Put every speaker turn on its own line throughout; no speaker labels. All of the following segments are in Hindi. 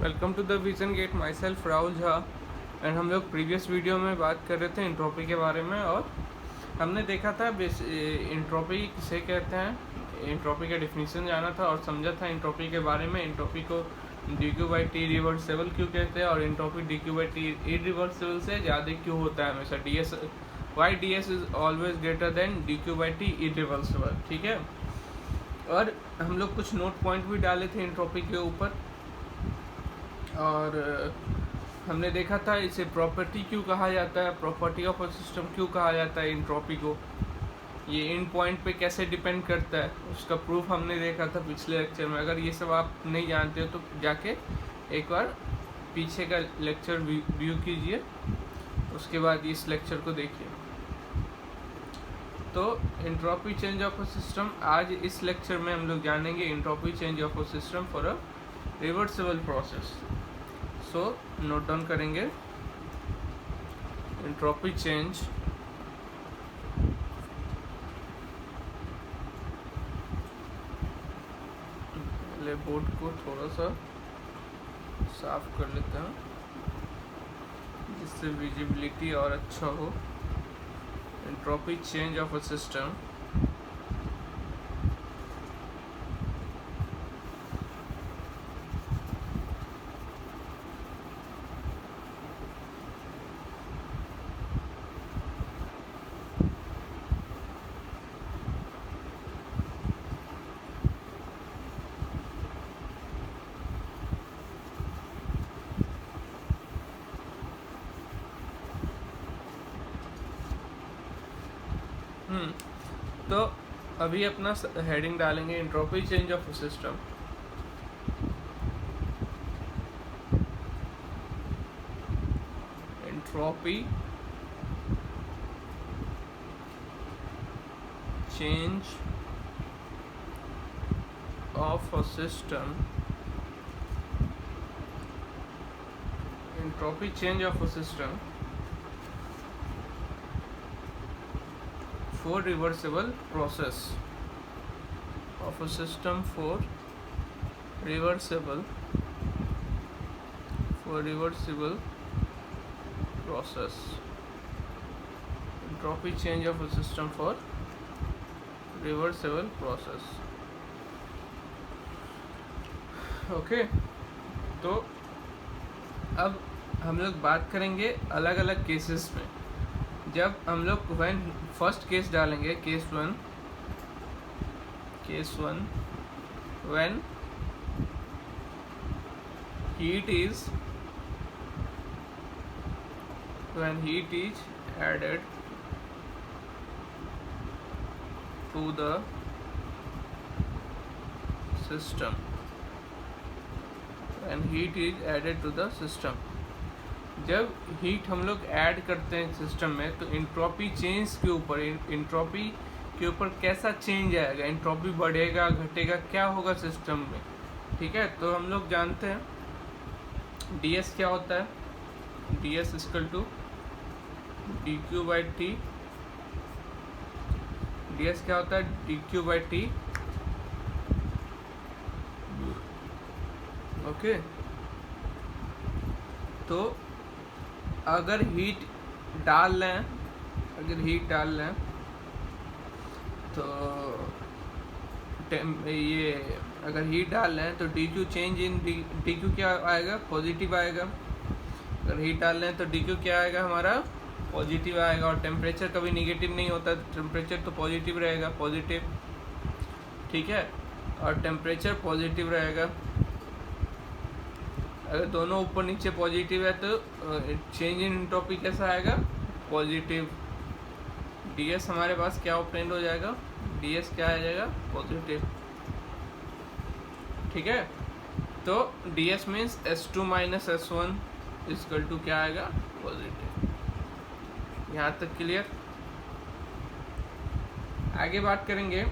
Welcome to the Vision Gate. Myself Rahul Jha. And हम लोग प्रीवियस वीडियो में बात कर रहे थे इंट्रोपी के बारे में, और हमने देखा था इंट्रोपी किसे कहते हैं, इंट्रोपी का डिफिनीशन जाना था और समझा था इंट्रोपी के बारे में। इंट्रोपी को dQ/T रिवर्सिबल क्यों कहते हैं, और इंट्रोपी dQ/T इरिवर्सिबल से ज़्यादा क्यों होता है हमेशा। Why ds is always greater than dQ/T irreversible. ठीक है, और हम लोग कुछ नोट पॉइंट भी डाले थे इंट्रोपी के ऊपर, और हमने देखा था इसे प्रॉपर्टी क्यों कहा जाता है, प्रॉपर्टी ऑफ अ सिस्टम क्यों कहा जाता है इंट्रोपी को, ये इन पॉइंट पे कैसे डिपेंड करता है, उसका प्रूफ हमने देखा था पिछले लेक्चर में। अगर ये सब आप नहीं जानते हो तो जाके एक बार पीछे का लेक्चर व्यू कीजिए, उसके बाद इस लेक्चर को देखिए। तो entropy change of a system, आज इस लेक्चर में हम लोग जानेंगे entropy change of a system for a reversible process. So note down करेंगे एंट्रोपी चेंज पहले बोर्ड को थोड़ा सा साफ कर लेते हैं जिससे विजिबिलिटी और अच्छा हो। Entropy change of a system तो अभी अपना हेडिंग डालेंगे entropy change of a system. Entropy change of a system, entropy change of a system for reversible process of a system for reversible process, entropy change of a system for reversible process। Okay, तो अब हम लोग बात करेंगे अलग अलग केसेस में। जब हम लोग फर्स्ट केस डालेंगे, case one when heat is added to the system, when heat is added to the system। जब हीट हम लोग ऐड करते हैं सिस्टम में तो इंट्रोपी चेंज के ऊपर, इंट्रोपी के ऊपर कैसा चेंज आएगा, इंट्रोपी बढ़ेगा घटेगा, क्या होगा सिस्टम में। ठीक है, तो हम लोग जानते हैं ds क्या होता है, ds equal to dQ/T। ds क्या होता है, dQ/T। ओके, तो अगर हीट डाल लें तो ये अगर हीट डाल लें तो dQ चेंज इन dQ क्या आएगा, पॉजिटिव आएगा। अगर हीट डाल लें तो dQ क्या आएगा, हमारा पॉजिटिव आएगा। और टेम्परेचर कभी निगेटिव नहीं होता, टेम्परेचर तो पॉजिटिव रहेगा, पॉजिटिव। ठीक है, और टेम्परेचर पॉजिटिव रहेगा। अगर दोनों ऊपर नीचे पॉजिटिव है तो चेंज इन एंट्रोपी कैसा आएगा, पॉजिटिव। ds हमारे पास क्या ऑब्टेंड हो जाएगा, ds क्या आ जाएगा, पॉजिटिव। ठीक है, तो ds means S2 minus S1 equal to क्या आएगा, पॉजिटिव। यहाँ तक क्लियर। आगे बात करेंगे,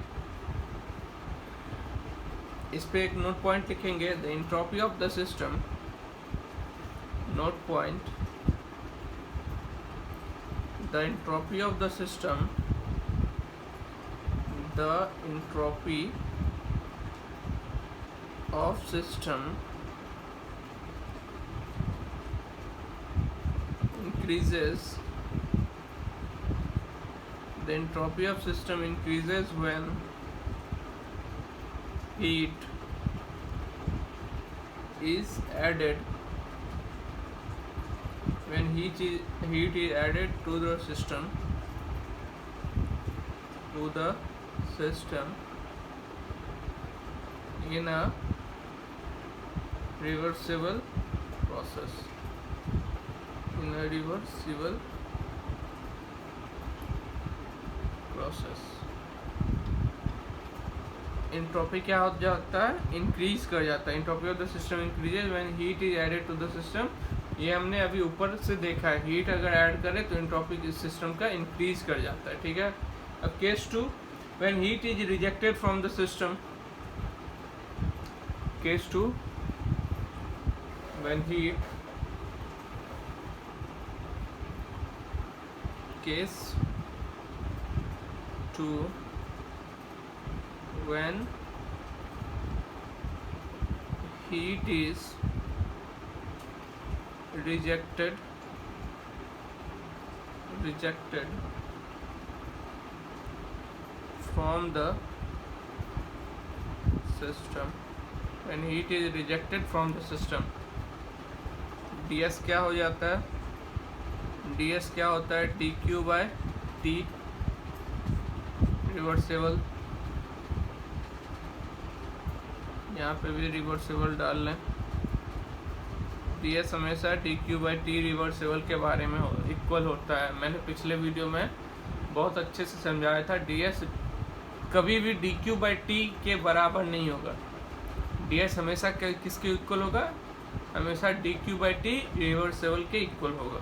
इस पे एक नोट पॉइंट लिखेंगे, the entropy of the system, note point, the entropy of the system, the entropy of system increases, the entropy of system increases when heat is added, when heat is added to the system in a reversible process, entropy क्या हो जाता है, इंक्रीज कर जाता है। Entropy of the system increases when heat is added to the system. ये हमने अभी ऊपर से देखा है, हीट अगर ऐड करें तो इंट्रोपी सिस्टम का इंक्रीज कर जाता है, ठीक है। अब case 2, when heat is rejected from the system. Case 2, when heat, case 2, when heat is rejected from the system, when heat is rejected from the system, ds क्या हो जाता है, ds क्या होता है, dq by t, रिवर्सेबल, यहाँ पे भी रिवर्सेबल डाल लें। ds हमेशा dq by t रिवर्सेबल के बारे में इक्वल होता है। मैंने पिछले वीडियो में बहुत अच्छे से समझाया था, ds कभी भी dq by t के बराबर नहीं होगा। ds हमेशा किसके इक्वल होगा, हमेशा dq by t रिवर्सेबल के इक्वल होगा,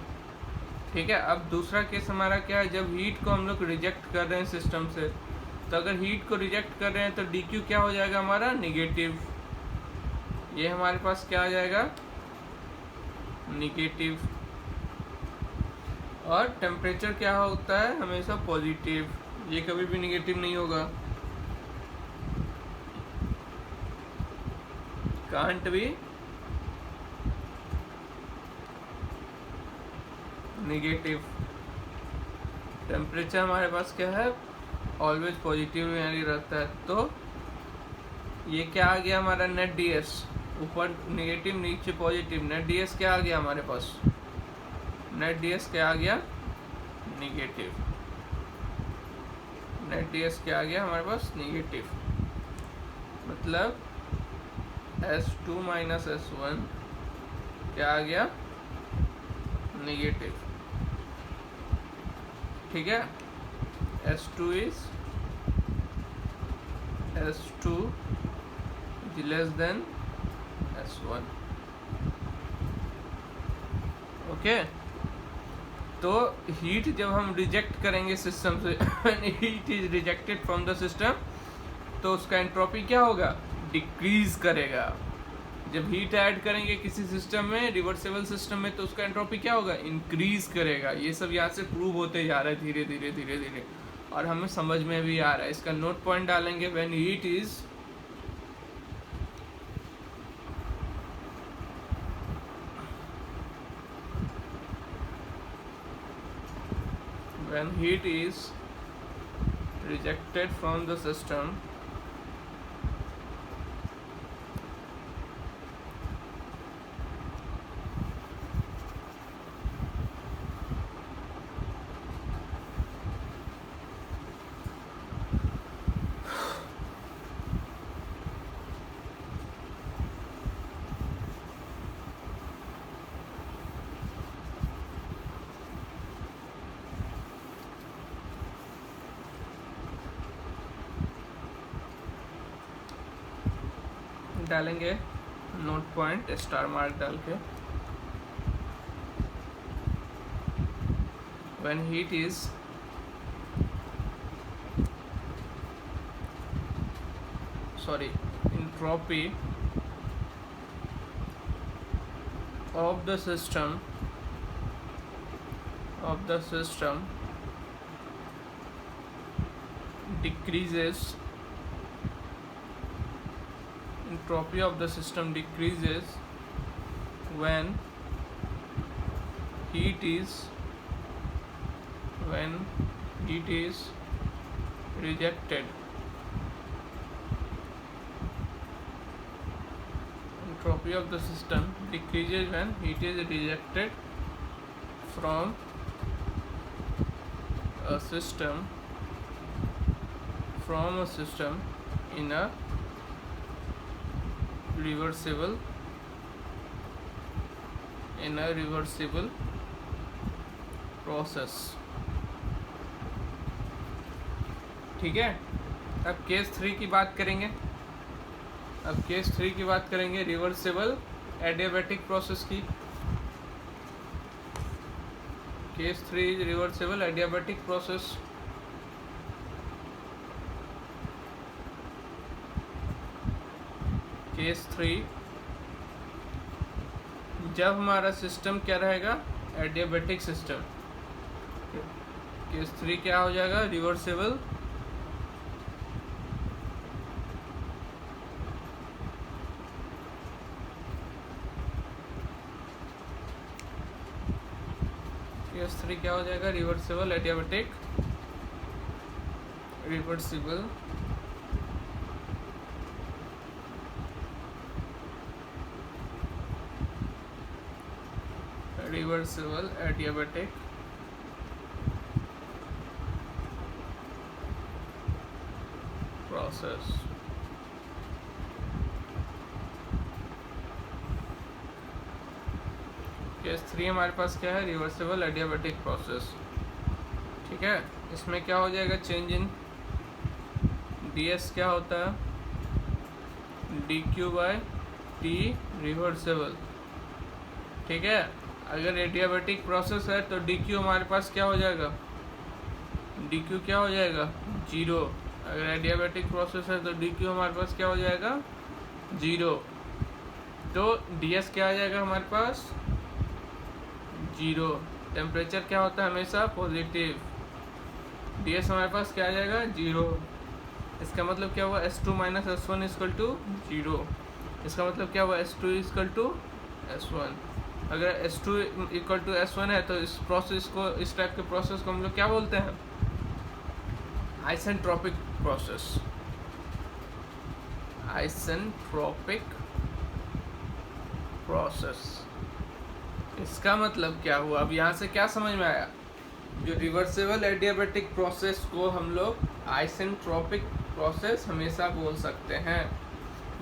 ठीक है। अब दूसरा केस हमारा क्या है, जब हीट को हम लोग रिजेक्ट कर रहे हैं सिस्टम से, तो अगर हीट को रिजेक्ट कर रहे हैं तो dq क्या हो जाएगा हमारा, निगेटिव। ये हमारे पास क्या आ जाएगा, निगेटिव। और टेम्परेचर क्या होता है, हमेशा पॉजिटिव, ये कभी भी निगेटिव नहीं होगा, कांट बी निगेटिव। टेम्परेचर हमारे पास क्या है, ऑलवेज पॉजिटिव यानी रहता है। तो ये क्या आ गया हमारा, नेट ds, ऊपर निगेटिव नीचे पॉजिटिव, नेट ds क्या आ गया हमारे पास, नेट ds क्या आ गया, निगेटिव। नेट ds क्या आ गया हमारे पास, निगेटिव। मतलब S2 माइनस S1 क्या आ गया, निगेटिव, ठीक है। S2 is less than S1, okay. तो हीट जब हम रिजेक्ट करेंगे सिस्टम से, heat is rejected from the system, तो उसका एंट्रोपी क्या होगा, डिक्रीज करेगा। जब हीट ऐड करेंगे किसी सिस्टम में, रिवर्सेबल सिस्टम में, तो उसका एंट्रोपी क्या होगा, इंक्रीज करेगा। ये सब यहाँ से प्रूव होते जा रहा है धीरे धीरे धीरे धीरे, और हमें समझ में भी आ रहा है। इसका नोट पॉइंट डालेंगे, when heat is rejected from the system, डालेंगे नोट पॉइंट स्टार मार्क डाल के, when heat is entropy of the system decreases, entropy of the system decreases when heat is when heat is rejected. Entropy of the system decreases when heat is rejected from a system in a reversible process. ठीक है, अब केस 3 की बात करेंगे। रिवर्सिबल एडियाबैटिक प्रोसेस की। Case 3 is reversible adiabatic process. Case 3 जब हमारा सिस्टम क्या रहेगा, एडियाबैटिक सिस्टम। केस 3 क्या हो जाएगा, रिवर्सिबल केस 3 क्या हो जाएगा, रिवर्सिबल एडियाबैटिक प्रोसेस। केस 3 हमारे पास क्या है, रिवर्सिबल एडियाबैटिक प्रोसेस। ठीक है, इसमें क्या हो जाएगा, चेंज इन ds क्या होता है, dq/t रिवर्सिबल। ठीक है, अगर एडियाबैटिक प्रोसेस है तो dq हमारे पास क्या हो जाएगा, dq क्या हो जाएगा, 0। अगर एडियाबैटिक प्रोसेस है तो dq हमारे पास क्या हो जाएगा, 0। तो ds क्या आ जाएगा हमारे पास, 0। टेम्परेचर क्या होता है, हमेशा पॉजिटिव। ds हमारे पास क्या आ जाएगा, 0। इसका मतलब क्या हुआ, S2 - S1 = 0। इसका मतलब क्या हुआ, S2 = S1। अगर S2 = S1 है तो इस प्रोसेस को, इस टाइप के प्रोसेस को हम लोग क्या बोलते हैं, आइसेंट्रोपिक प्रोसेस। इसका मतलब क्या हुआ, अब यहाँ से क्या समझ में आया, जो रिवर्सिबल एडियाबैटिक प्रोसेस को हम लोग आइसेंट्रोपिक प्रोसेस हमेशा बोल सकते हैं,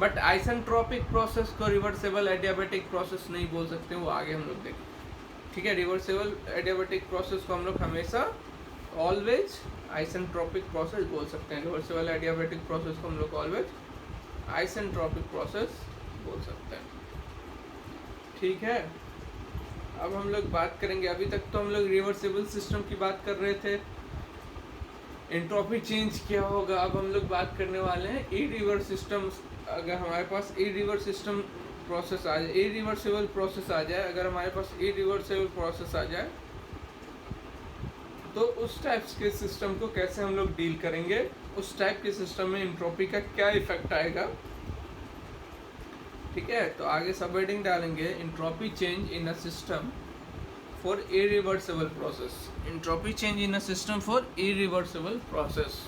बट आइसेंट्रोपिक प्रोसेस को रिवर्सिबल एडियाबैटिक प्रोसेस नहीं बोल सकते, वो आगे हम लोग देखें। ठीक है, रिवर्सिबल एडियाबैटिक प्रोसेस को हम लोग हमेशा ऑलवेज आइसेंट्रोपिक प्रोसेस बोल सकते हैं। रिवर्सिबल एडियाबैटिक प्रोसेस को हम लोग ऑलवेज आइसेंट्रोपिक प्रोसेस बोल सकते हैं। ठीक है, अब हम लोग बात करेंगे, अभी तक तो हम लोग रिवर्सिबल सिस्टम की बात कर रहे थे, एंट्रोपी चेंज क्या होगा। अब हम लोग बात करने वाले हैं इरिवर्स सिस्टम। अगर हमारे पास इरिवर्सिबल प्रोसेस आ जाए, अगर हमारे पास इरिवर्सिबल प्रोसेस आ जाए तो उस टाइप के सिस्टम को कैसे हम लोग डील करेंगे, उस टाइप के सिस्टम में एंट्रोपी का क्या इफेक्ट आएगा। ठीक है, तो आगे सब हेडिंग डालेंगे, entropy change in a system for irreversible process. Entropy change in a system for irreversible process.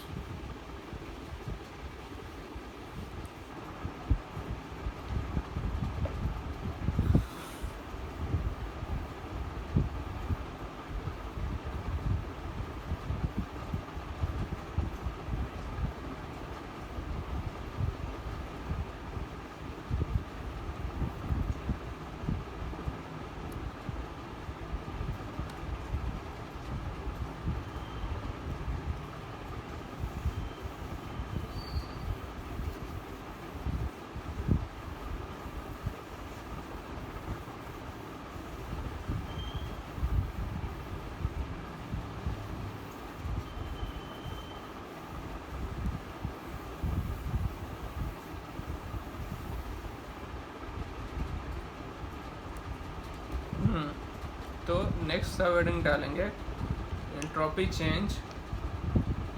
तो नेक्स्ट सब हेडिंग डालेंगे, entropy change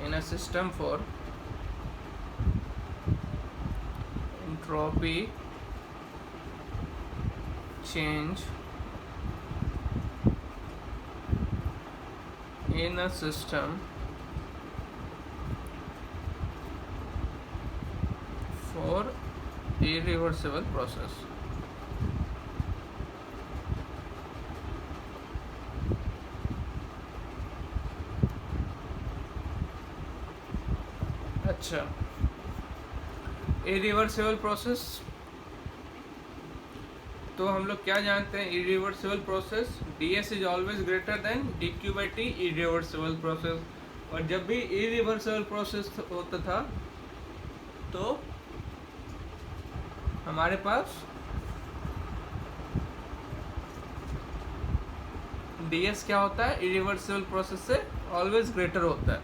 in a system for entropy change in a system for irreversible process. अच्छा, इरिवर्सिबल प्रोसेस, तो हम लोग क्या जानते हैं? Irreversible process, ds is always greater then dq by T, irreversible process. और जब भी इरिवर्सिबल प्रोसेस होता था तो हमारे पास ds क्या होता है? इरिवर्सिबल प्रोसेस से ऑलवेज ग्रेटर होता है।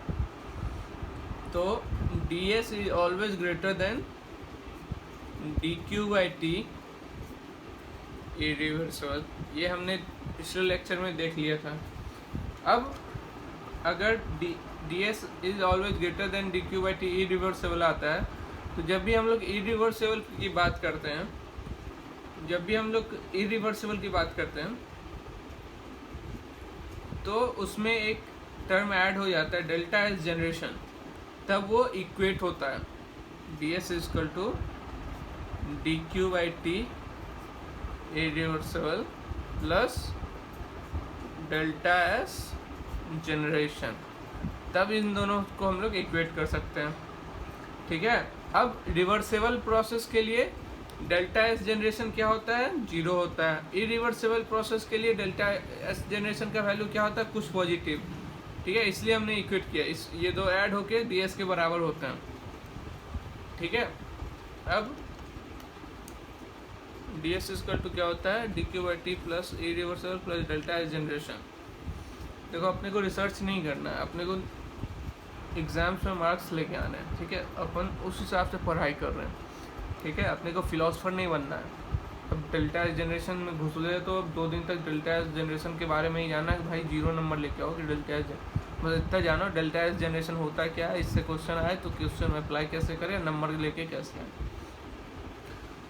तो ds is always greater then dq by T irreversible, ये हमने पिछले लेक्चर में देख लिया था। अब अगर ds is always greater then dq by T irreversible आता है, तो जब भी हम लोग इरिवर्सिबल की बात करते हैं, तो उसमें एक टर्म ऐड हो जाता है डेल्टा एस जनरेशन, तब वो इक्वेट होता है ds is equal to dq by T irreversible plus delta S generation, तब इन दोनों को हम लोग इक्वेट कर सकते हैं। ठीक है, अब रिवर्सिबल प्रोसेस के लिए डेल्टा एस जनरेशन क्या होता है? 0 होता है। इरिवर्सिबल प्रोसेस के लिए डेल्टा एस जनरेशन का वैल्यू क्या होता है? कुछ पॉजिटिव। ठीक है, इसलिए हमने इक्वेट किया, इस ये दो ऐड होके ds के बराबर होते हैं। ठीक है, अब ds इक्वल टू क्या होता है? dq by T plus irreversible plus delta S generation. देखो, अपने को रिसर्च नहीं करना है, अपने को एग्जाम्स में मार्क्स लेके आना है। ठीक है, अपन उस हिसाब से पढ़ाई कर रहे हैं। ठीक है, अपने को फिलोसफर नहीं बनना है। अब डेल्टा एस जनरेशन में घुस गए तो अब 2 दिन तक डेल्टा एस जनरेशन के बारे में ही जाना है कि भाई 0 नंबर लेके आओ कि डेल्टा एस, बस इतना जानो डेल्टा एस जनरेशन होता क्या है। इससे क्वेश्चन आए तो क्वेश्चन में अप्लाई कैसे करें, नंबर लेके कैसे आए।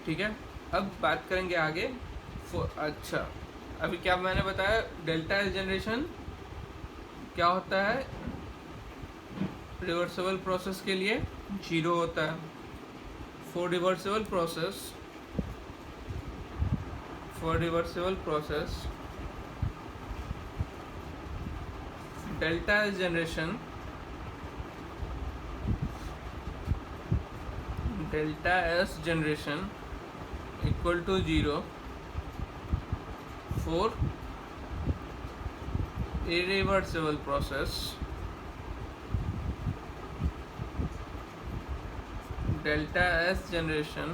ठीक है, अब बात करेंगे आगे। अच्छा, अभी क्या मैंने बताया? डेल्टा एस जनरेशन क्या होता है? रिवर्सिबल प्रोसेस के लिए 0 होता है। For reversible process delta S generation equal to 0 for irreversible process, delta S generation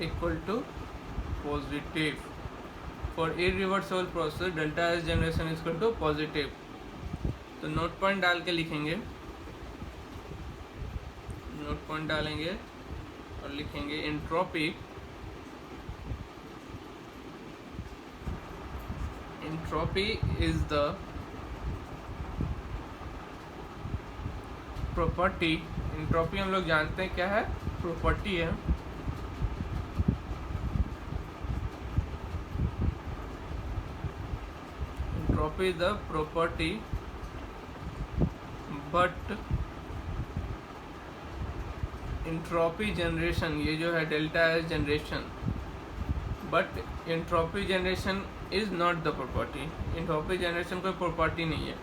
equal to positive. For irreversible process delta S generation is equal to positive. तो नोट पॉइंट डाल के लिखेंगे, नोट पॉइंट डालेंगे और लिखेंगे entropy is the property, entropy हम लोग जानते हैं क्या है? प्रॉपर्टी है। Entropy is the property but entropy generation, ये जो है delta S generation, but entropy generation is not the property. Entropy generation कोई प्रॉपर्टी नहीं है।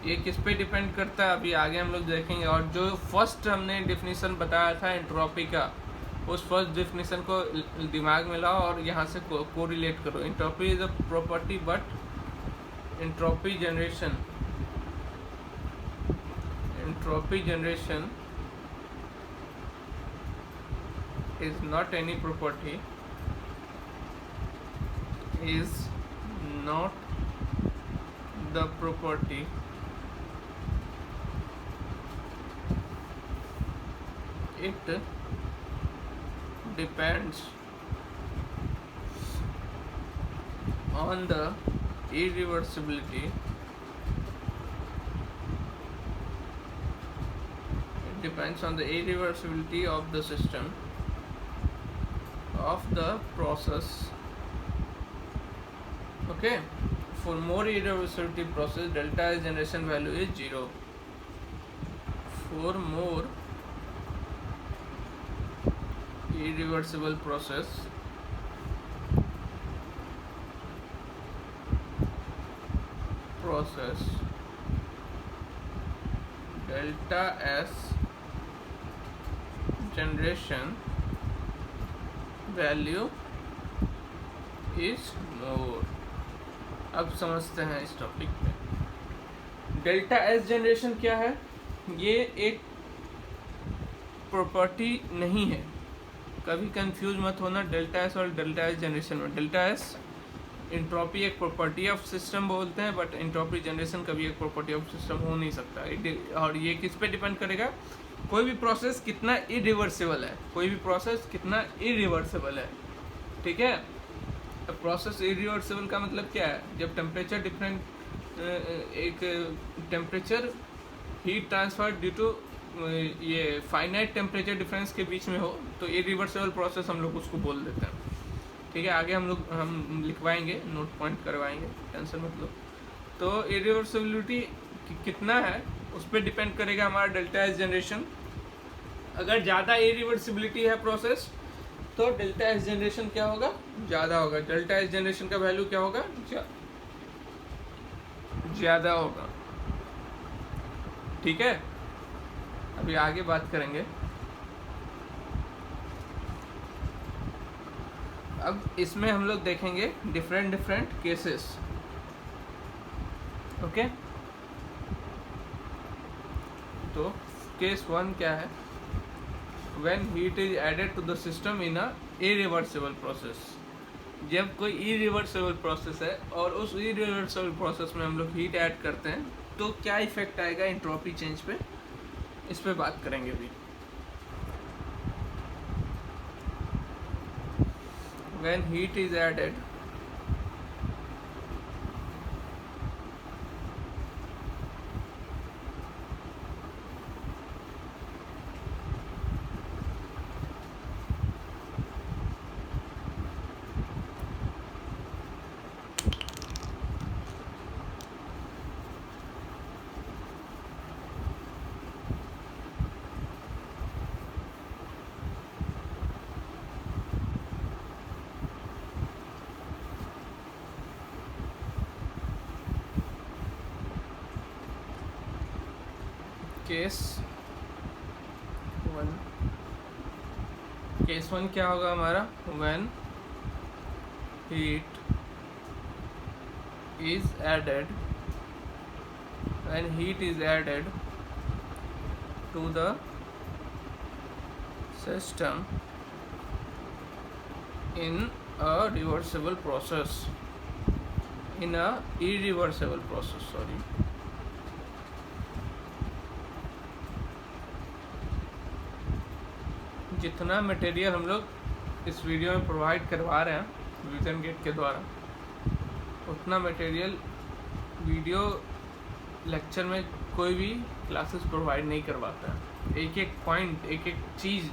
ये किस पे डिपेंड करता है अभी आगे हम लोग देखेंगे। और जो फर्स्ट हमने डेफिनेशन बताया था एंट्रोपी का, उस फर्स्ट डेफिनेशन को दिमाग में लाओ और यहाँ से कोरिलेट करो। Entropy is a property but entropy generation is not any property, is not the property it depends on the irreversibility, it depends on the irreversibility of the system, of the process, okay, For more irreversibility process, delta S generation value is 0. For more irreversible process, delta S generation value is more. अब समझते हैं इस टॉपिक पे। डेल्टा एस जनरेशन क्या है? ये एक प्रॉपर्टी नहीं है, कभी कंफ्यूज मत होना डेल्टा एस और डेल्टा एस जनरेशन में। डेल्टा एस इंट्रोपी एक प्रॉपर्टी ऑफ सिस्टम बोलते हैं, बट इंट्रोपी जनरेशन कभी एक प्रॉपर्टी ऑफ सिस्टम हो नहीं सकता। और ये किस पे डिपेंड करेगा? कोई भी प्रोसेस कितना इरिवर्सिबल है, कोई भी प्रोसेस कितना इरिवर्सिबल है, ठीक है। प्रोसेस इरिवर्सिबल का मतलब क्या है? जब टेम्परेचर डिफरेंट, एक temperature heat transfer due to ये फाइनाइट टेम्परेचर डिफरेंस के बीच में हो, तो इरिवर्सिबल प्रोसेस हम लोग उसको बोल देते हैं, ठीक है। आगे हम लिखवाएंगे, नोट पॉइंट करवाएंगे, टेंशन मत लो। तो इरिवर्सिबिलिटी कितना है उस पर डिपेंड करेगा हमारा डेल्टा एस जनरेशन। अगर ज़्यादा इरिवर्सिबिलिटी है प्रोसेस, तो डेल्टा एस जनरेशन क्या होगा? ज़्यादा होगा। डेल्टा एस जनरेशन का वैल्यू क्या होगा? ज़्यादा होगा, ठीक है। अभी आगे बात करेंगे। अब इसमें हम लोग देखेंगे डिफरेंट केसेस, ओके। तो केस 1 क्या है? When heat is added to the system in a irreversible process, जब कोई irreversible process है और उस irreversible process में हम लोग हीट ऐड करते हैं, तो क्या इफेक्ट आएगा एंट्रोपी चेंज पे, इस पे बात करेंगे अभी। When heat is added case 1 क्या होगा हमारा? When heat is added to the system in a irreversible process, जितना मटेरियल हम लोग इस वीडियो में प्रोवाइड करवा रहे हैं विजन गेट के द्वारा, उतना मटेरियल वीडियो लेक्चर में कोई भी क्लासेस प्रोवाइड नहीं करवाता है। एक एक पॉइंट, एक एक चीज़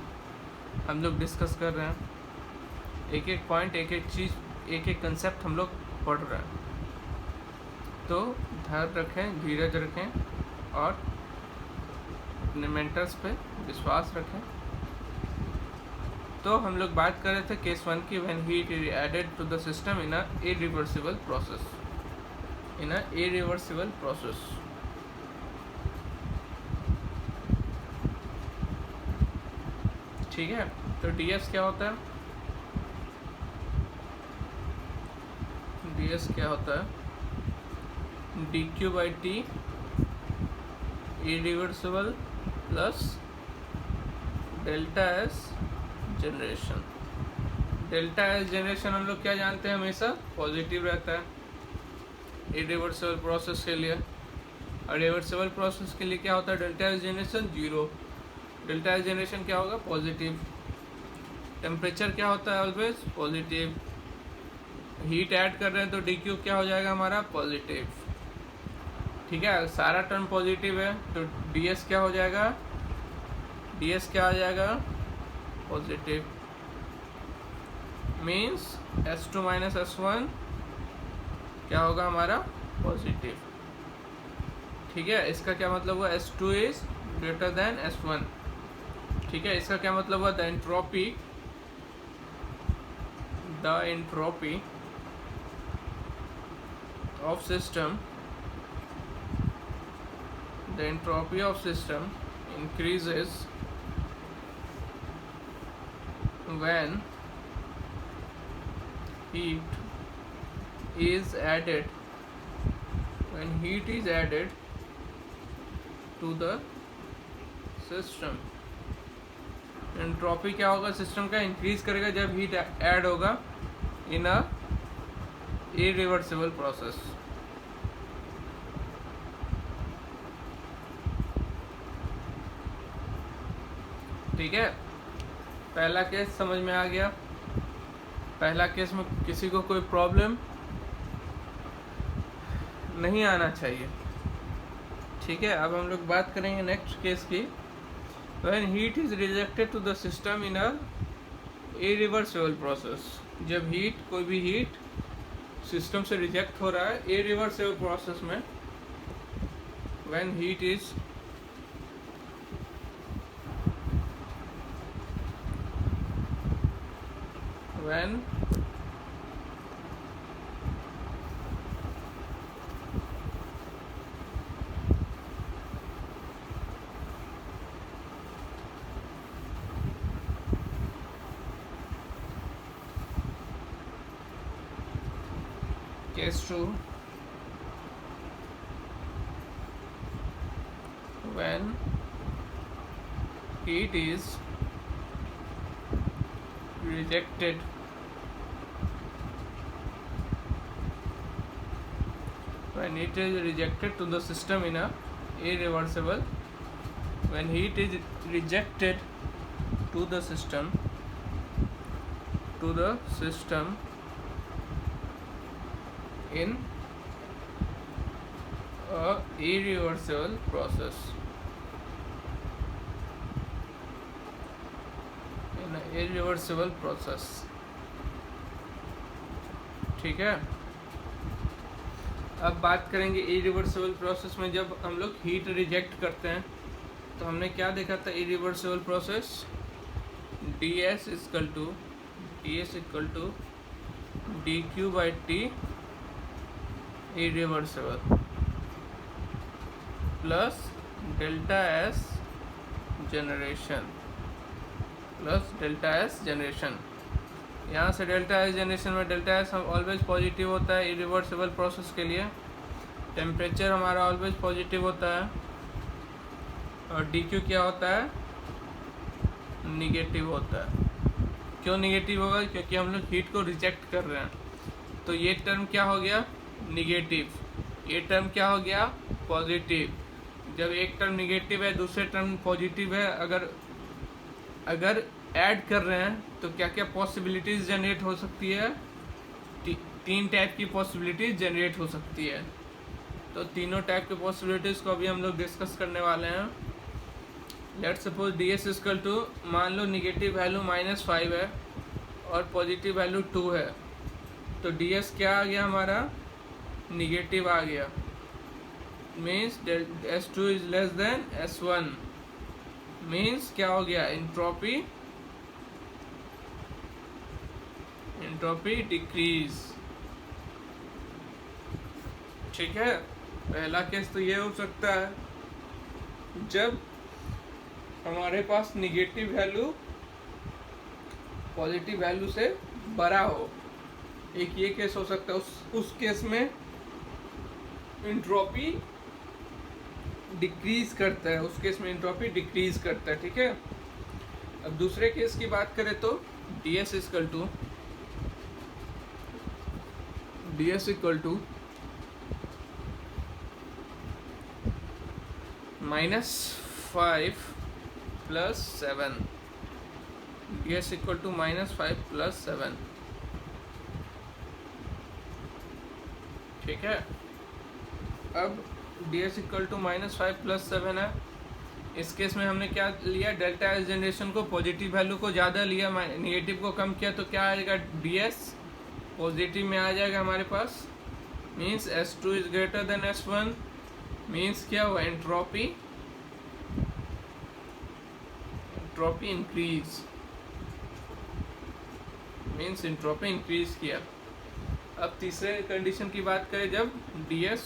हम लोग डिस्कस कर रहे हैं, एक एक पॉइंट, एक एक चीज़, एक एक कंसेप्ट हम लोग पढ़ रहे हैं। तो धैर्य रखें, धीरज रखें और अपने मेंटर्स पे विश्वास रखें। तो हम लोग बात कर रहे थे केस 1 की, when heat is added to the system in a irreversible process, ठीक है। तो ds क्या होता है? ds क्या होता है? dq/t irreversible plus delta S generation. Delta S generation हम लोग क्या जानते हैं? हमेशा पॉजिटिव रहता है इरिवर्सिबल प्रोसेस के लिए, और रिवर्सिबल प्रोसेस के लिए क्या होता है? Delta S generation 0। Delta S generation क्या होगा? पॉजिटिव। टेम्परेचर क्या होता है? Always positive. हीट ऐड कर रहे हैं तो डी क्यू क्या हो जाएगा हमारा? पॉजिटिव, ठीक है। सारा टर्म पॉजिटिव है तो डी एस क्या हो जाएगा? डी एस क्या आ जाएगा? पॉजिटिव। मीन्स S2 - S1 क्या होगा हमारा पॉजिटिव। ठीक है, इसका क्या मतलब हुआ, S2 is greater than S1। ठीक है, इसका क्या मतलब हुआ, the entropy of system increases when heat is added to the system। Entropy क्या होगा, सिस्टम का इंक्रीज करेगा जब हीट ऐड होगा इन अ इरिवर्सिबल प्रोसेस। ठीक है, पहला केस समझ में आ गया। पहला केस में किसी को कोई प्रॉब्लम नहीं आना चाहिए। ठीक है, अब हम लोग बात करेंगे नेक्स्ट केस की। When heat is rejected to the system in a irreversible process, जब कोई भी हीट सिस्टम से रिजेक्ट हो रहा है irreversible प्रोसेस में, when heat is case 2, when heat is rejected to the system in a irreversible, when heat is rejected to the system in a irreversible process, ठीक है, अब बात करेंगे इरिवर्सिबल प्रोसेस में जब हम लोग हीट रिजेक्ट करते हैं। तो हमने क्या देखा था, irreversible process ds equal to dq/t irreversible plus delta S generation. यहाँ से डेल्टा S जनरेशन में डेल्टा S हम ऑलवेज पॉजिटिव होता है इरिवर्सिबल प्रोसेस के लिए। टेम्परेचर हमारा ऑलवेज पॉजिटिव होता है और dq क्या होता है, निगेटिव होता है। क्यों निगेटिव होगा, क्योंकि हम लोग हीट को रिजेक्ट कर रहे हैं। तो ये टर्म क्या हो गया, निगेटिव, ये टर्म क्या हो गया, पॉजिटिव। जब एक टर्म निगेटिव है दूसरे टर्म पॉजिटिव है, अगर ऐड कर रहे हैं तो क्या क्या पॉसिबिलिटीज़ जनरेट हो सकती है, 3 टाइप की पॉसिबिलिटीज़ जनरेट हो सकती है। तो तीनों टाइप के पॉसिबिलिटीज़ को अभी हम लोग डिस्कस करने वाले हैं। Let's suppose ds equal to, मान लो निगेटिव वैल्यू -5 है और पॉजिटिव वैल्यू 2 है। तो ds क्या आ गया हमारा, निगेटिव आ गया, means S2 is less than S1, means क्या हो गया, एंट्रोपी डिक्रीज। ठीक है, पहला केस तो ये हो सकता है जब हमारे पास निगेटिव वैल्यू पॉजिटिव वैल्यू से बड़ा हो। एक ये केस हो सकता है, उस केस में एंट्रोपी डिक्रीज करता है, उस केस में एंट्रोपी डिक्रीज करता है। ठीक है, अब दूसरे केस की बात करें तो ds equal to -5 + 7, ds equal to -5 + 7। ठीक है, अब ds इक्वल टू -5 + 7 है। इस केस में हमने क्या लिया, डेल्टा S जनरेशन को पॉजिटिव वैल्यू को ज़्यादा लिया, निगेटिव को कम किया। तो क्या आएगा, ds पॉजिटिव में आ जाएगा हमारे पास means S2 is greater than S1, means क्या हुआ, entropy increase, means entropy increase किया। अब तीसरे कंडीशन की बात करें, जब ds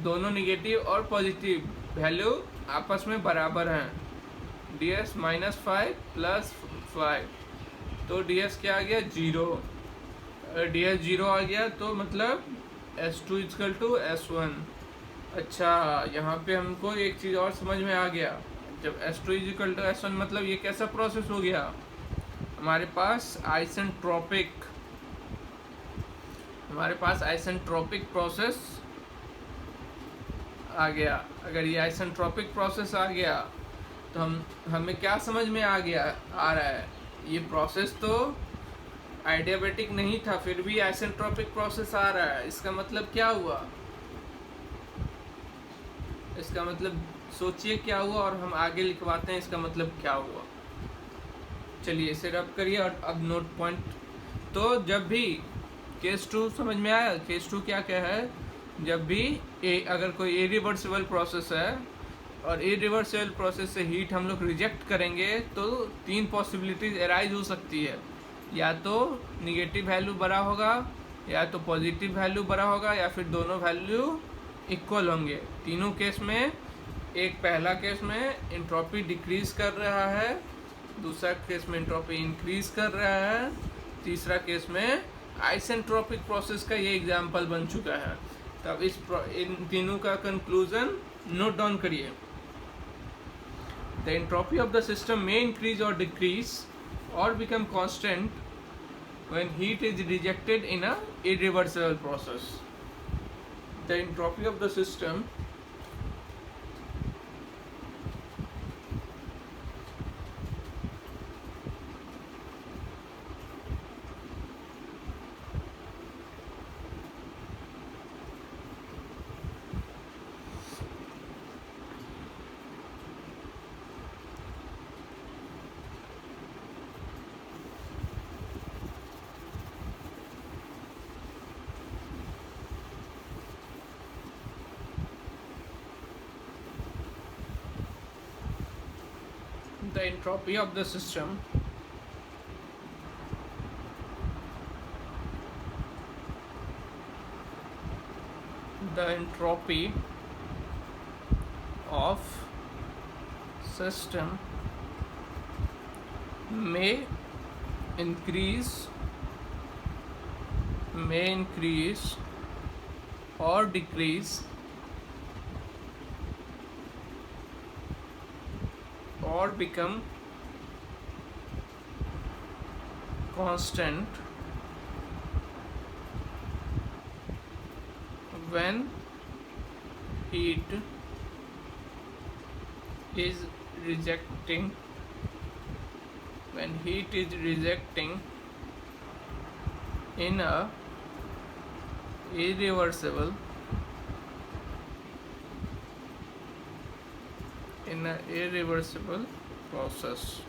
दोनों निगेटिव और पॉजिटिव वैल्यू आपस में बराबर हैं, ds -5 + 5, तो ds क्या आ गया, 0। ds 0 आ गया तो मतलब S2 = S1। अच्छा, यहाँ पे हमको एक चीज़ और समझ में आ गया, जब S2 = S1 मतलब ये कैसा प्रोसेस हो गया, हमारे पास आइसेंट्रोपिक प्रोसेस आ गया। अगर ये आइसेंट्रोपिक प्रोसेस आ गया तो हमें क्या समझ में आ रहा है, ये प्रोसेस तो आइडियाबैटिक नहीं था, फिर भी आइसेंट्रोपिक प्रोसेस आ रहा है। इसका मतलब क्या हुआ, इसका मतलब सोचिए क्या हुआ, और हम आगे लिखवाते हैं इसका मतलब क्या हुआ। चलिए इसे रब करिए और अब नोट पॉइंट। तो जब भी केस 2 समझ में आया, केस 2 क्या है, जब भी अगर कोई इरिवर्सिबल प्रोसेस है और इरिवर्सिबल प्रोसेस से हीट हम लोग रिजेक्ट करेंगे तो 3 पॉसिबिलिटीज अराइज हो सकती है, या तो निगेटिव वैल्यू बड़ा होगा, या तो पॉजिटिव वैल्यू बड़ा होगा, या फिर दोनों वैल्यू इक्वल होंगे। तीनों केस में, पहला केस में एंट्रोपी डिक्रीज कर रहा है, दूसरा केस में एंट्रोपी इंक्रीज कर रहा है, तीसरा केस में आइसेंट्रोपिक प्रोसेस का ये एग्जाम्पल बन चुका है। तब इन तीनों का कंक्लूजन नोट डाउन करिए। The entropy of the system may increase और डिक्रीज और become constant when heat is rejected in a irreversible process. The entropy of the system the entropy of the system the entropy of system may increase or decrease or become constant when heat is rejecting in a irreversible process.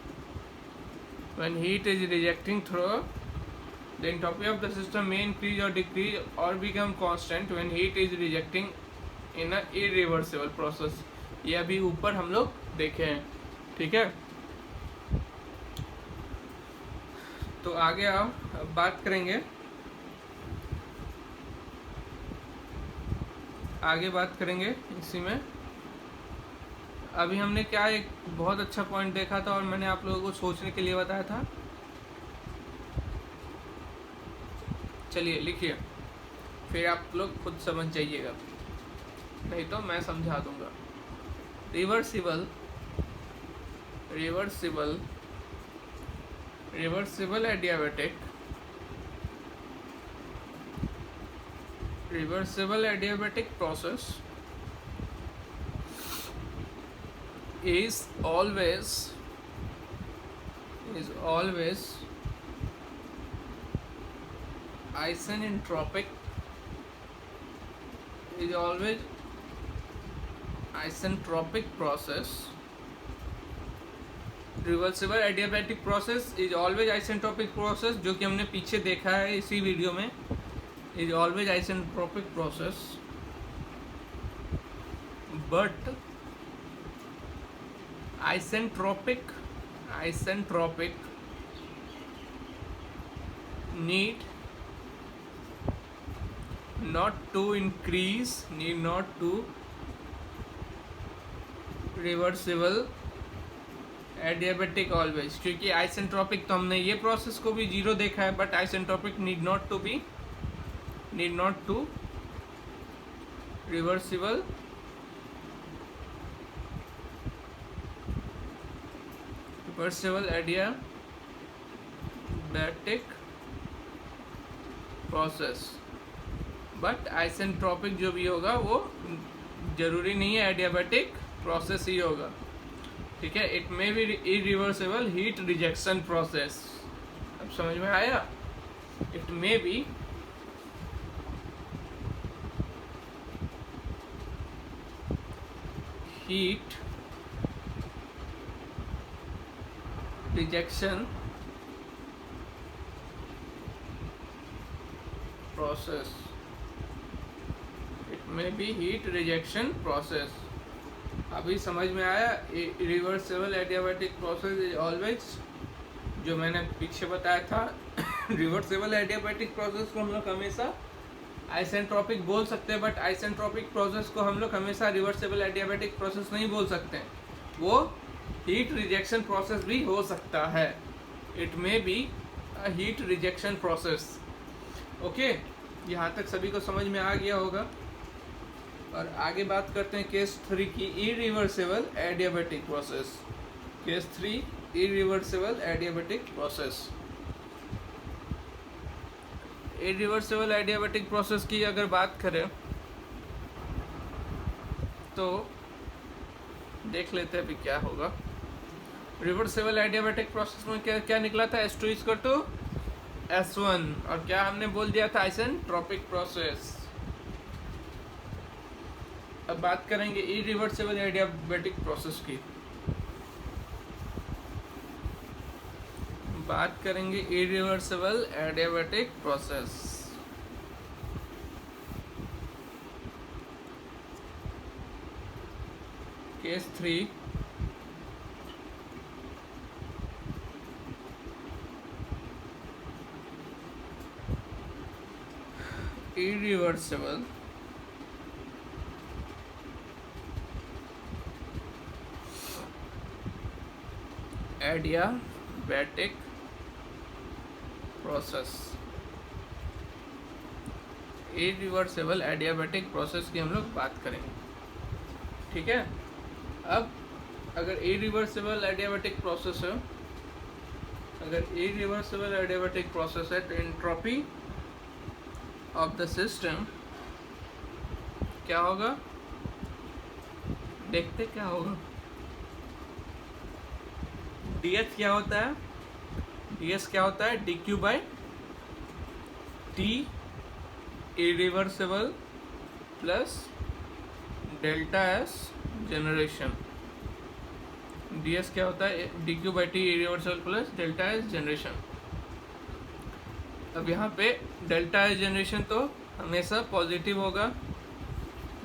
When heat is rejecting through, the entropy of the system may increase or decrease or become constant when heat is rejecting in a irreversible process. ये अभी ऊपर हम लोग देखे हैं, ठीक है। तो आगे अब बात करेंगे, इसी में। अभी हमने क्या एक बहुत अच्छा पॉइंट देखा था और मैंने आप लोगों को सोचने के लिए बताया था। चलिए लिखिए, फिर आप लोग खुद समझ जाइएगा, नहीं तो मैं समझा दूंगा। Reversible adiabatic process is always isentropic process reversible adiabatic process is always isentropic process, जो कि हमने पीछे देखा है इसी वीडियो में। Is always isentropic process but isentropic need not to reversible adiabatic always, क्योंकि आइसेंट्रोपिक तो हमने ये प्रोसेस को भी जीरो देखा है, but isentropic need not to reversible adiabatic process. But isentropic जो भी होगा वो जरूरी नहीं है एडियाबैटिक प्रोसेस ही होगा, ठीक है। It may be irreversible heat rejection process. अब समझ में आया? It may be heat rejection process. It may be heat rejection process. अभी समझ में आया? Reversible adiabatic process is always, जो मैंने पीछे बताया था रिवर्सिबल एडियाबैटिक प्रोसेस को हम लोग हमेशा आइसेंट्रोपिक बोल सकते हैं, बट आइसेंट्रोपिक प्रोसेस को हम लोग हमेशा रिवर्सिबल एडियाबैटिक प्रोसेस नहीं बोल सकते हैं, वो हीट रिजेक्शन प्रोसेस भी हो सकता है। It may be a heat rejection process. Okay, यहाँ तक सभी को समझ में आ गया होगा। और आगे बात करते हैं केस 3 की, irreversible adiabatic process. Case 3 irreversible adiabatic process. Irreversible adiabatic process की अगर बात करें तो देख लेते हैं अभी क्या होगा। रिवर्सिबल एडियाबैटिक प्रोसेस में क्या क्या निकला था? S2 इक्वल टू S1, और क्या हमने बोल दिया था? Isentropic process. अब बात करेंगे इरिवर्सिबल एडियाबैटिक प्रोसेस की। बात करेंगे irreversible adiabatic process. Case 3 irreversible adiabatic process. Irreversible adiabatic process की हम लोग बात करेंगे, ठीक है। अब अगर इरिवर्सिबल एडियाबैटिक प्रोसेस है, तो एंट्रोपी ऑफ द सिस्टम क्या होगा? देखते क्या होगा। ds क्या होता है? ds क्या होता है? dq by t irreversible plus delta s generation. ds क्या होता है? dq by t irreversible plus delta s generation. अब यहाँ पे डेल्टा एस जनरेशन तो हमेशा पॉजिटिव होगा।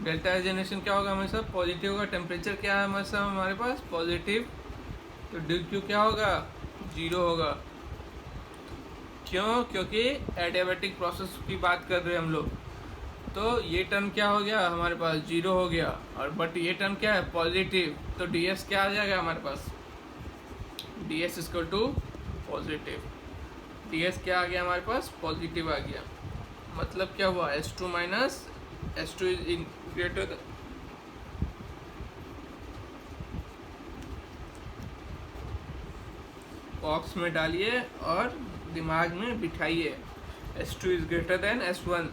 डेल्टा एस जनरेशन क्या होगा? हमेशा पॉजिटिव होगा। टेम्परेचर क्या है हमेशा हमारे पास? पॉजिटिव। तो डी क्यू क्या होगा? जीरो होगा। क्यों? क्योंकि एडियाबैटिक प्रोसेस की बात कर रहे हैं हम लोग। तो ये टर्म क्या हो गया हमारे पास? जीरो हो गया। और बट ये टर्म क्या है? पॉजिटिव। तो डी एस क्या आ जाएगा हमारे पास? D S equal to positive. D S क्या आ गया हमारे पास? पॉजिटिव आ गया। मतलब क्या हुआ? S2 minus S2 is greater box में डालिए और दिमाग में बिठाइए। S2 is greater than S1।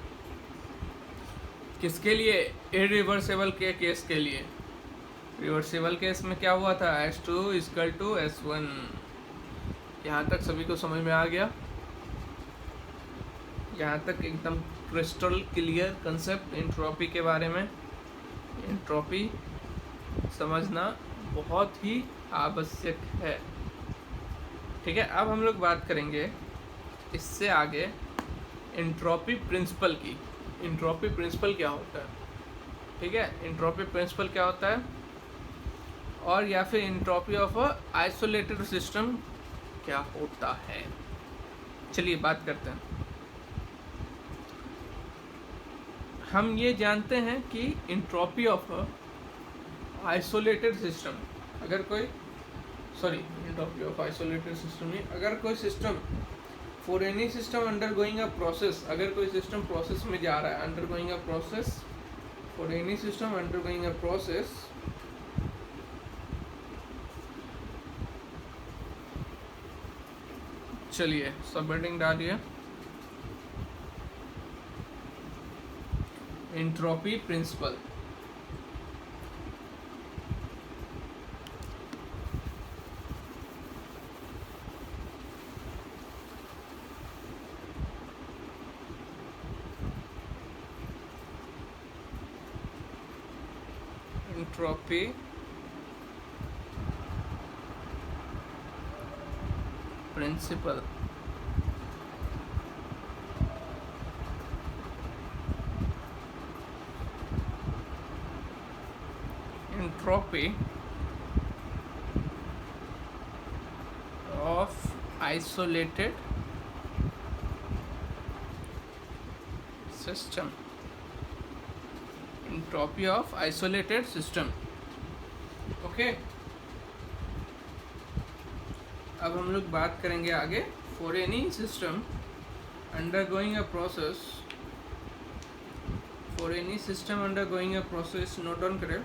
किसके लिए? इरिवर्सिबल के केस के लिए। रिवर्सिबल केस में क्या हुआ था? S2 equal to S1। यहाँ तक सभी को समझ में आ गया? यहाँ तक एकदम क्रिस्टल क्लियर कंसेप्ट एंट्रोपी के बारे में। एंट्रोपी समझना बहुत ही आवश्यक है। ठीक है, अब हम लोग बात करेंगे इससे आगे एंट्रोपी प्रिंसिपल की। एंट्रोपी प्रिंसिपल क्या होता है, ठीक है, एंट्रोपी प्रिंसिपल क्या होता है, और या फिर entropy of a isolated system क्या होता है। चलिए बात करते हैं। हम ये जानते हैं कि entropy of a isolated system, अगर कोई एंट्रोपी ऑफ आइसोलेटेड सिस्टम नहीं, अगर कोई system for any system undergoing a process, अगर कोई सिस्टम प्रोसेस में जा रहा है, undergoing a process, for any system undergoing a process, चलिए सबहेडिंग डालिए entropy principle. Entropy principle, entropy of isolated system, entropy of isolated system. Okay, अब हम लोग बात करेंगे आगे for any system undergoing a process, for any system undergoing a process, note down करें,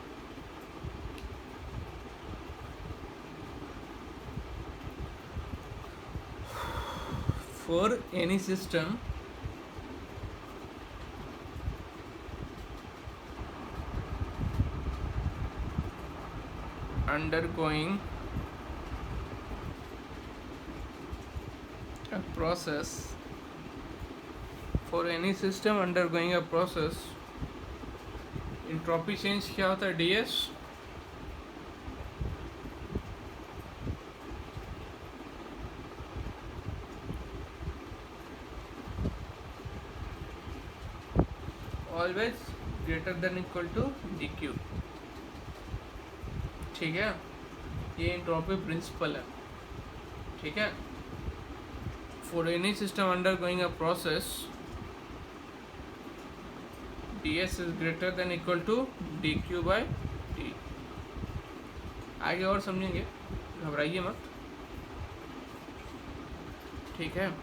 फॉर एनी सिस्टम undergoing a process, for any system undergoing a process, entropy change क्या होता है, ds, always greater than equal to dq। ठीक है, ये एंट्रोपी प्रिंसिपल है। ठीक है, for any system undergoing a process ds is greater than equal to dq by dt। आगे और समझेंगे, घबराइए मत, ठीक है,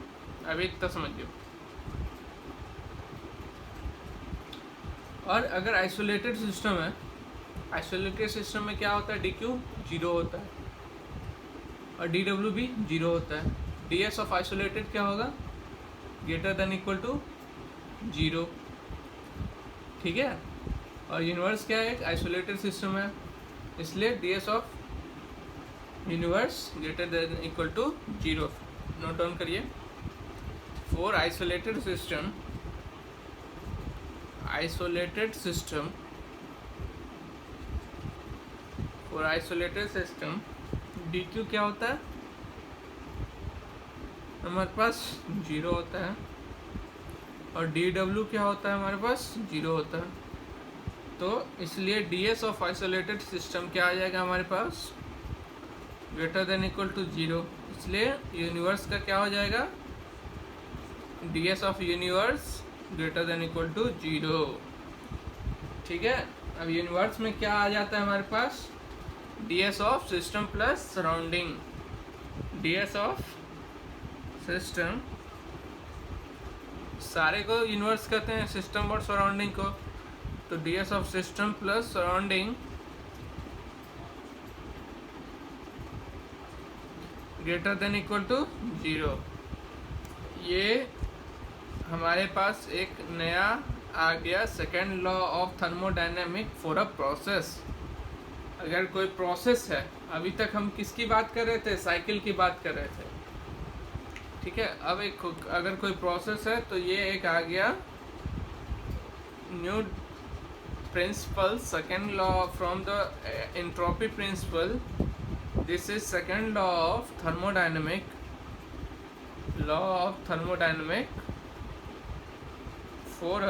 अभी इतना समझिए। और अगर आइसोलेटेड सिस्टम है, आइसोलेटेड सिस्टम में क्या होता है, dq 0 होता है और dw भी 0 होता है। ds ऑफ आइसोलेटेड क्या होगा, ग्रेटर देन इक्वल टू 0। ठीक है, और यूनिवर्स क्या है, एक आइसोलेटेड सिस्टम है, इसलिए ds of universe greater than equal to 0। Note down करिए, for isolated system, isolated system, for isolated system dq क्या होता है, हमारे पास 0 होता है, और dw क्या होता है, हमारे पास 0 होता है। तो इसलिए ds ऑफ आइसोलेटेड सिस्टम क्या आ जाएगा हमारे पास, ग्रेटर देन इक्वल टू 0। इसलिए यूनिवर्स का क्या हो जाएगा, ds of universe greater than equal to 0। ठीक है, अब यूनिवर्स में क्या आ जाता है हमारे पास, ds of system plus surrounding, ds of system, सारे को यूनिवर्स कहते हैं, सिस्टम और सराउंडिंग को, तो ds of system plus surrounding greater than equal to 0। ये हमारे पास एक नया आ गया second law of thermodynamic for a process. अगर कोई प्रोसेस है, अभी तक हम किसकी बात कर रहे थे, साइकिल की बात कर रहे थे। ठीक है, अब एक अगर कोई प्रोसेस है तो ये एक आ गया new principle, second law from the entropy principle, this is second law of thermodynamic law of thermodynamic for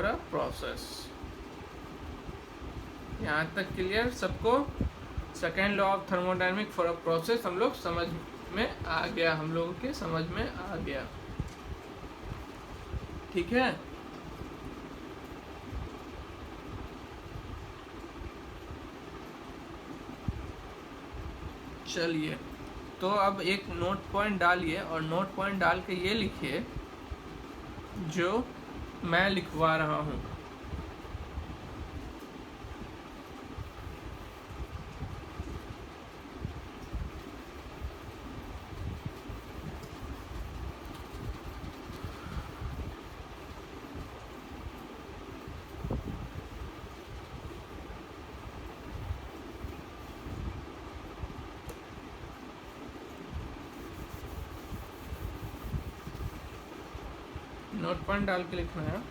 a process. यहाँ तक क्लियर सबको? Second law of thermodynamic for a process हम लोग समझ में आ गया, हम लोगों के समझ में आ गया। ठीक है, चलिए तो अब एक नोट पॉइंट डालिए और नोट पॉइंट डाल के ये लिखिए जो मैं लिखवा रहा हूँ। नोट पॉइंट डाल के लिखना है।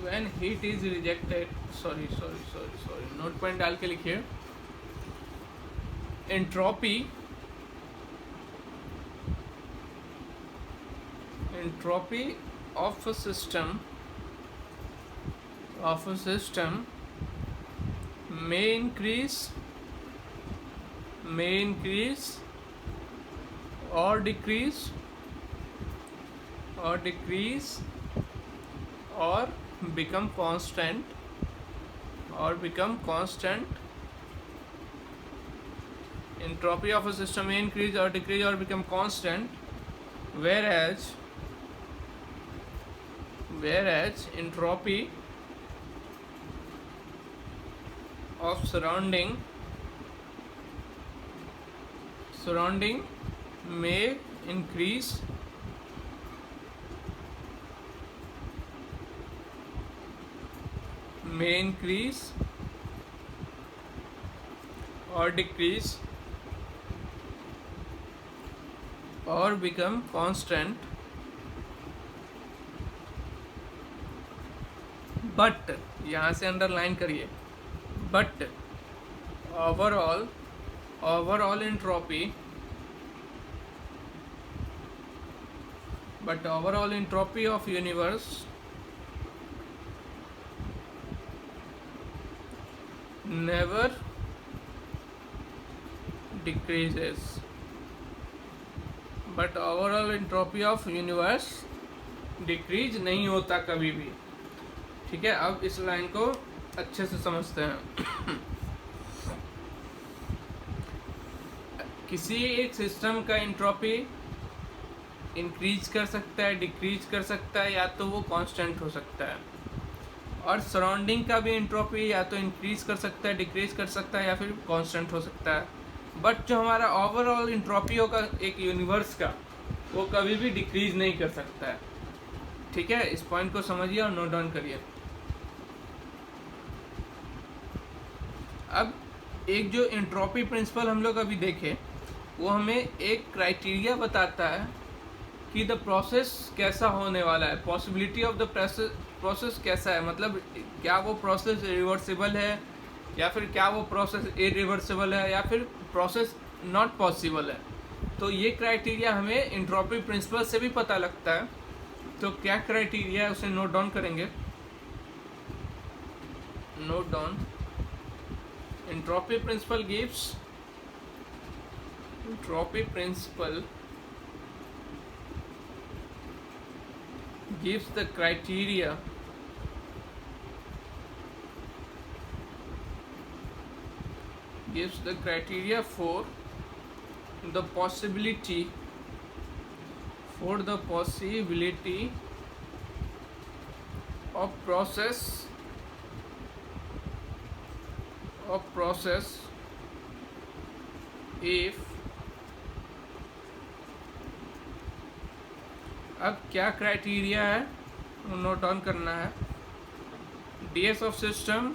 When heat is rejected, sorry, note point डाल के लिखिए। Entropy of a system may increase or decrease or become constant entropy of a system may increase or decrease or become constant, whereas entropy of surrounding may increase or decrease or become constant, but यहाँ से अंडरलाइन करिए, but overall entropy of universe never decreases, but overall entropy of universe decrease नहीं होता कभी भी। ठीक है, अब इस लाइन को अच्छे से समझते हैं। किसी एक सिस्टम का एंट्रोपी इंक्रीज कर सकता है, डिक्रीज कर सकता है, या तो वो कांस्टेंट हो सकता है, और सराउंडिंग का भी एंट्रोपी या तो इंक्रीज कर सकता है, डिक्रीज कर सकता है, या फिर कांस्टेंट हो सकता है। बट जो हमारा ओवरऑल एंट्रोपी होगा एक यूनिवर्स का, वो कभी भी डिक्रीज नहीं कर सकता है। ठीक है, इस पॉइंट को समझिए और नोट डाउन करिए। अब एक जो एंट्रोपी प्रिंसिपल हम लोग अभी देखे, वो हमें एक क्राइटेरिया बताता है कि द प्रोसेस कैसा होने वाला है, पॉसिबिलिटी ऑफ द प्रोसेस कैसा है, मतलब क्या वो प्रोसेस रिवर्सिबल है, या फिर क्या वो प्रोसेस इरिवर्सिबल है, या फिर प्रोसेस नॉट पॉसिबल है। तो ये क्राइटेरिया हमें एंट्रोपी प्रिंसिपल से भी पता लगता है। तो क्या क्राइटेरिया है उसे नोट डाउन करेंगे। Note down, entropy principle gives the criteria for the possibility of process if, अब क्या क्राइटेरिया है नोट डाउन करना है। ds of system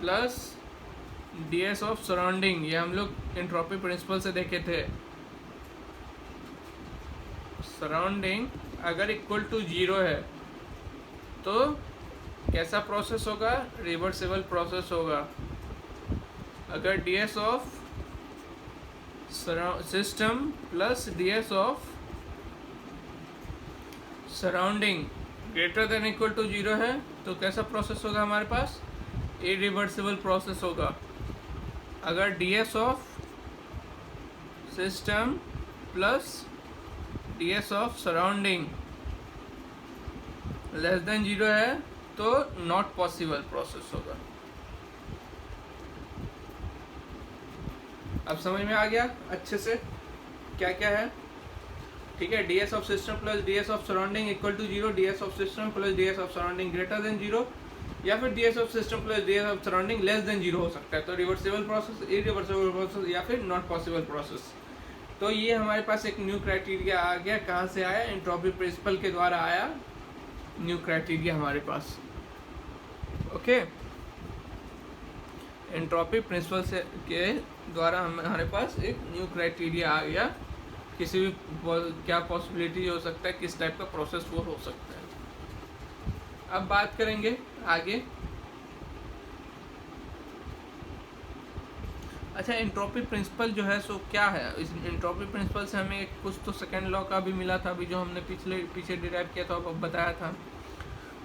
plus ds of surrounding, ये हम लोग एंट्रोपी प्रिंसिपल से देखे थे। सराउंडिंग अगर इक्वल टू 0 है तो कैसा प्रोसेस होगा? रिवर्सिबल प्रोसेस होगा। अगर ds of system plus ds of surrounding greater than equal to 0 है तो कैसा प्रोसेस होगा हमारे पास? इरिवर्सिबल प्रोसेस होगा। अगर ds of system plus ds of surrounding less than 0 है तो नॉट पॉसिबल प्रोसेस होगा। अब समझ में आ गया अच्छे से क्या क्या है? ठीक है, ds of system plus ds of surrounding equal to 0, ds of system plus ds of surrounding greater than 0, या फिर ds of system plus ds of surrounding less than 0 हो सकता है। तो रिवर्सिबल प्रोसेस, इरिवर्सिबल प्रोसेस या फिर नॉट पॉसिबल प्रोसेस। तो ये हमारे पास एक न्यू क्राइटेरिया आ गया। कहाँ से आया? एंट्रोपी प्रिंसिपल के द्वारा आया न्यू क्राइटेरिया हमारे पास। ओके, एंट्रोपी प्रिंसिपल से के द्वारा हमारे पास एक न्यू क्राइटेरिया आ गया। किसी भी क्या पॉसिबिलिटी हो सकता है, किस टाइप का प्रोसेस वो हो सकता है। अब बात करेंगे आगे। अच्छा, एंट्रोपी प्रिंसिपल जो है सो क्या है? इस एंट्रोपी प्रिंसिपल से हमें कुछ तो सेकेंड लॉ का भी मिला था, अभी जो हमने पीछे डिराइव किया था, अब बताया था।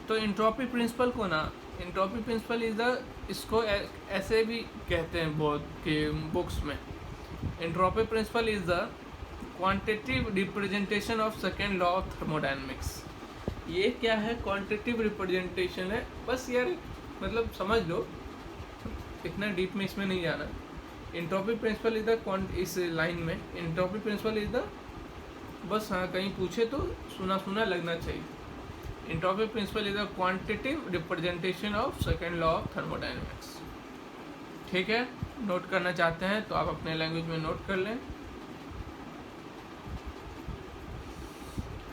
तो एंट्रोपी प्रिंसिपल को ना, एंट्रोपी प्रिंसिपल इज द, इसको ऐसे भी कहते हैं बहुत के बुक्स में। Entropy principle is the quantitative representation of second law of thermodynamics. ये क्या है? क्वांटिटेटिव रिप्रेजेंटेशन है। बस यार मतलब समझ लो, इतना डीप में इसमें नहीं जाना। एंट्रोपी प्रिंसिपल इज द, इस लाइन में एंट्रोपी प्रिंसिपल इज द, बस हाँ कहीं पूछे तो सुना सुना लगना चाहिए। Entropy principle is the quantitative representation of second law of thermodynamics. ठीक है, नोट करना चाहते हैं तो आप अपने लैंग्वेज में नोट कर लें।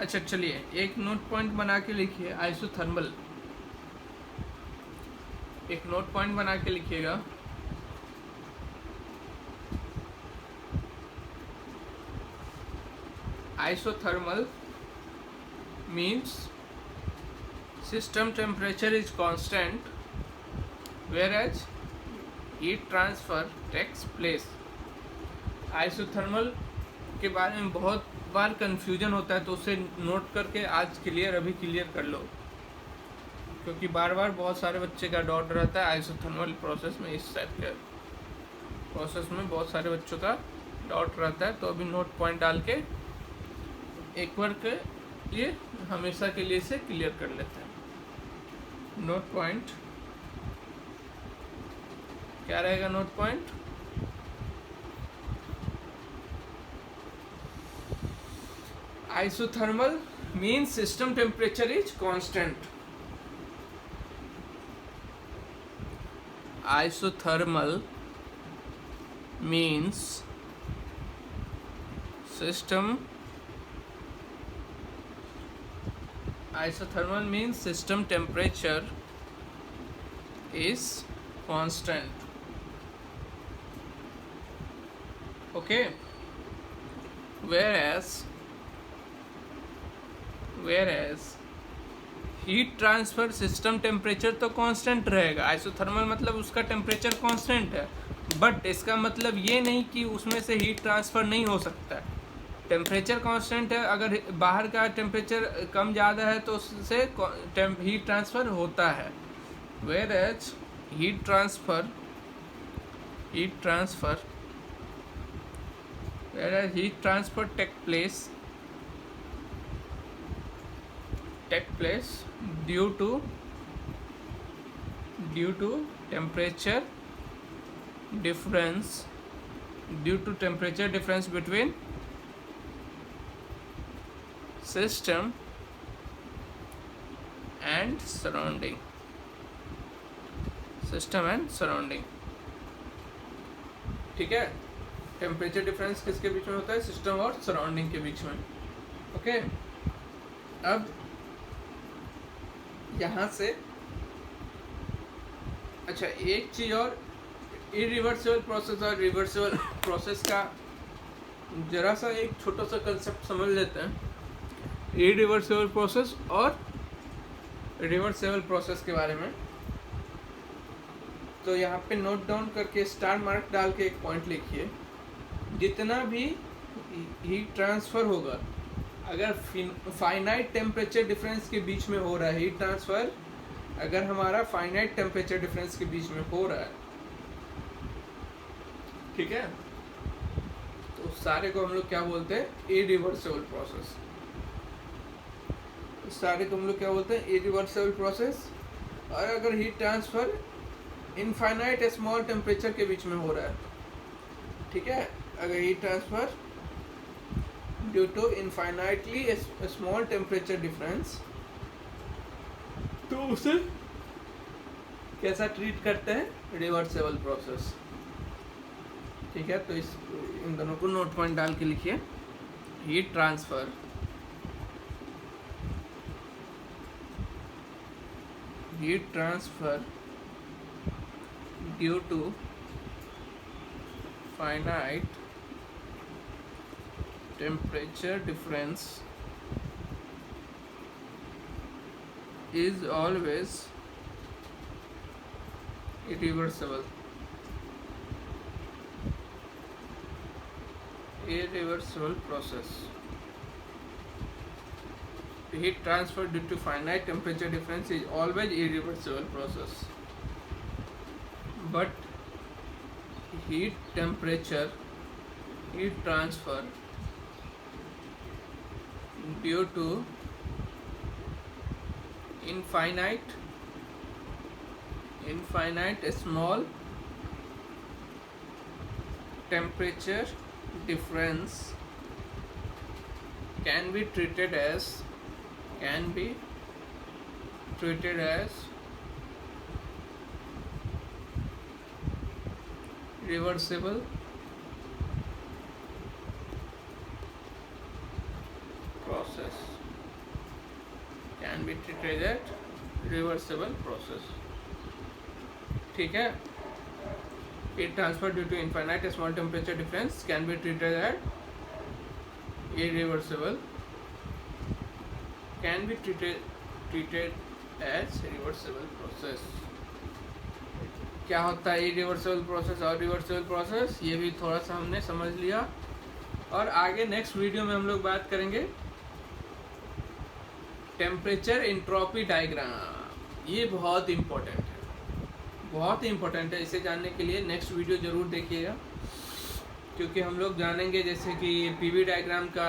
अच्छा चलिए, एक नोट पॉइंट बना के लिखिए आइसोथर्मल। एक नोट पॉइंट बना के लिखिएगा। Isothermal means system temperature is constant whereas heat transfer takes place। Isothermal के बारे में बहुत बार कंफ्यूजन होता है, तो उसे नोट करके आज अभी क्लियर कर लो, क्योंकि बार बार बहुत सारे बच्चे का डाउट रहता है आइसोथर्मल प्रोसेस में। इस टाइप के प्रोसेस में बहुत सारे बच्चों का डाउट रहता है, तो अभी नोट पॉइंट डाल के एक बार के लिए हमेशा के लिए इसे क्लियर कर लेते हैं। नोट पॉइंट क्या रहेगा? Note point isothermal means system temperature is constant। isothermal means system temperature is constant। okay, whereas heat transfer system temperature तो कांस्टेंट रहेगा। आइसोथर्मल मतलब उसका टेम्परेचर कांस्टेंट है, बट इसका मतलब ये नहीं कि उसमें से हीट ट्रांसफ़र नहीं हो सकता है। टेम्परेचर कांस्टेंट है, अगर बाहर का टेम्परेचर कम ज़्यादा है तो उससे हीट ट्रांसफ़र होता है। Whereas heat transfer take place due to temperature difference between system and surrounding। ठीक है, टेम्परेचर डिफरेंस किसके बीच में होता है? सिस्टम और सराउंडिंग के बीच में। ओके, अब यहाँ से अच्छा एक चीज़ और इरिवर्सिबल प्रोसेस और रिवर्सिबल प्रोसेस का जरा सा एक छोटा सा कंसेप्ट समझ लेते हैं, इरिवर्सिबल प्रोसेस और रिवर्सिबल प्रोसेस के बारे में। तो यहाँ पे नोट डाउन करके स्टार मार्क डाल के एक पॉइंट लिखिए, जितना भी हीट ट्रांसफ़र होगा, अगर फाइनाइट टेम्परेचर डिफरेंस के बीच में हो रहा है हीट ट्रांसफ़र, अगर हमारा फाइनाइट टेम्परेचर डिफरेंस के बीच में हो रहा है, ठीक है, तो उस सारे को हम लोग क्या बोलते हैं, इरिवर्सिबल प्रोसेस। उस सारे को हम लोग क्या बोलते हैं, इरिवर्सिबल प्रोसेस। और अगर heat transfer infinite small temperature के बीच में हो रहा है, ठीक है, अगर heat transfer due to infinitely small temperature difference, तो उसे कैसा ट्रीट करते हैं, रिवर्सिबल प्रोसेस। ठीक है, तो इन दोनों को नोट पॉइंट डाल के लिखिए, heat transfer due to finite temperature difference is always irreversible process. Heat transfer due to finite temperature difference is always irreversible process, but heat transfer due to infinite small temperature difference can be treated as reversible process, can be treated as reversible process। ठीक है, heat transfer due to infinite small temperature difference can be treated as irreversible, can be treated as reversible process। क्या होता है irreversible process और reversible process, ये भी थोड़ा सा हमने समझ लिया। और आगे नेक्स्ट वीडियो में हम लोग बात करेंगे टेम्परेचर एंट्रोपी डायग्राम। ये बहुत इम्पोर्टेंट है, इसे जानने के लिए नेक्स्ट वीडियो ज़रूर देखिएगा, क्योंकि हम लोग जानेंगे जैसे कि पीवी डायग्राम का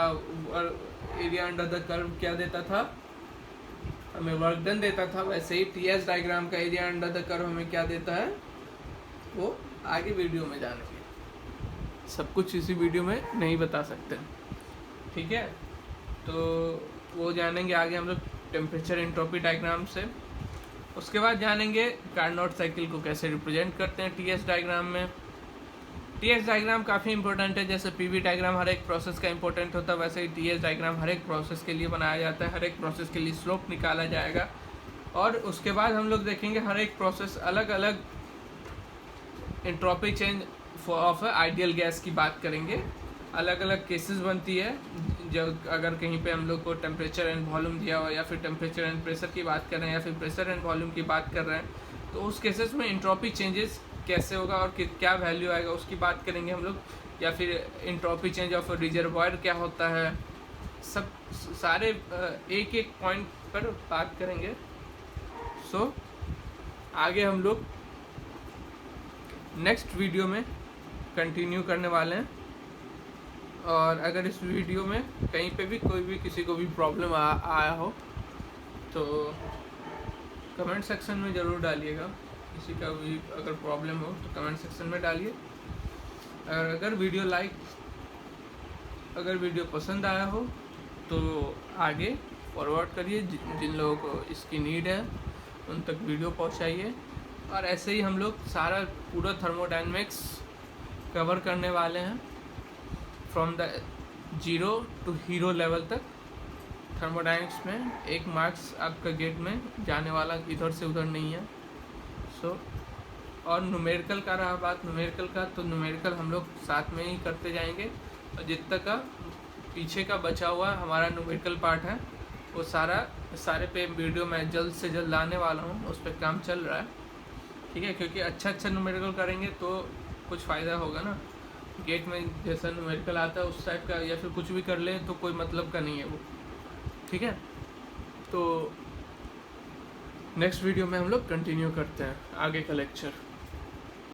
एरिया अंडर द कर्व क्या देता था, हमें वर्क डन देता था, वैसे ही टीएस डायग्राम का एरिया अंडर द कर्व हमें क्या देता है, वो आगे वीडियो में जानेंगे। सब कुछ इसी वीडियो में नहीं बता सकते, ठीक है, तो वो जानेंगे आगे हम लोग टेम्परेचर एंट्रोपी डायग्राम से। उसके बाद जानेंगे कार्नोट साइकिल को कैसे रिप्रेजेंट करते हैं टीएस डायग्राम में। टीएस डायग्राम काफ़ी इंपॉर्टेंट है, जैसे पीवी डायग्राम हर एक प्रोसेस का इंपॉर्टेंट होता है, वैसे ही टीएस डायग्राम हर एक प्रोसेस के लिए बनाया जाता है, हर एक प्रोसेस के लिए स्लोप निकाला जाएगा। और उसके बाद हम लोग देखेंगे हर एक प्रोसेस अलग अलग entropy change of ideal gas की बात करेंगे, अलग अलग केसेस बनती है। जब अगर कहीं पे हम लोग को टेम्परेचर एंड वॉल्यूम दिया हो, या फिर टेम्परेचर एंड प्रेशर की बात कर रहे हैं, या फिर प्रेशर एंड वॉल्यूम की बात कर रहे हैं, तो उस केसेस में एंट्रोपी चेंजेस कैसे होगा और क्या वैल्यू आएगा उसकी बात करेंगे हम लोग। या फिर एंट्रोपी चेंज ऑफ रिजर्वायर क्या होता है, सब सारे एक एक पॉइंट पर बात करेंगे। सो आगे हम लोग नेक्स्ट वीडियो में कंटिन्यू करने वाले हैं। और अगर इस वीडियो में कहीं पे भी कोई भी किसी को भी प्रॉब्लम आया हो तो कमेंट सेक्शन में ज़रूर डालिएगा। किसी का भी अगर प्रॉब्लम हो तो कमेंट सेक्शन में डालिए। अगर वीडियो पसंद आया हो तो आगे फॉरवर्ड करिए, जिन लोगों को इसकी नीड है उन तक वीडियो पहुंचाइए। और ऐसे ही हम लोग सारा पूरा थर्मोडायनेमिक्स कवर करने वाले हैं, from the 0 to hero level तक। थर्मोडायनेमिक्स में 1 मार्क्स आपका गेट में जाने वाला, इधर से उधर नहीं है। सो और न्यूमेरिकल का रहा बात न्यूमेरिकल का, तो न्यूमेरिकल हम लोग साथ में ही करते जाएंगे, और जितना का पीछे का बचा हुआ हमारा न्यूमेरिकल पार्ट है वो सारे पे वीडियो मैं जल्द से जल्द लाने वाला हूँ, उस पर काम चल रहा है, ठीक है। क्योंकि अच्छा न्यूमेरिकल करेंगे तो कुछ फ़ायदा होगा ना। गेट में जैसा न्यूमेरिकल आता है उस टाइप का या फिर कुछ भी कर ले तो कोई मतलब का नहीं है वो, ठीक है। तो नेक्स्ट वीडियो में हम लोग कंटिन्यू करते हैं आगे का लेक्चर।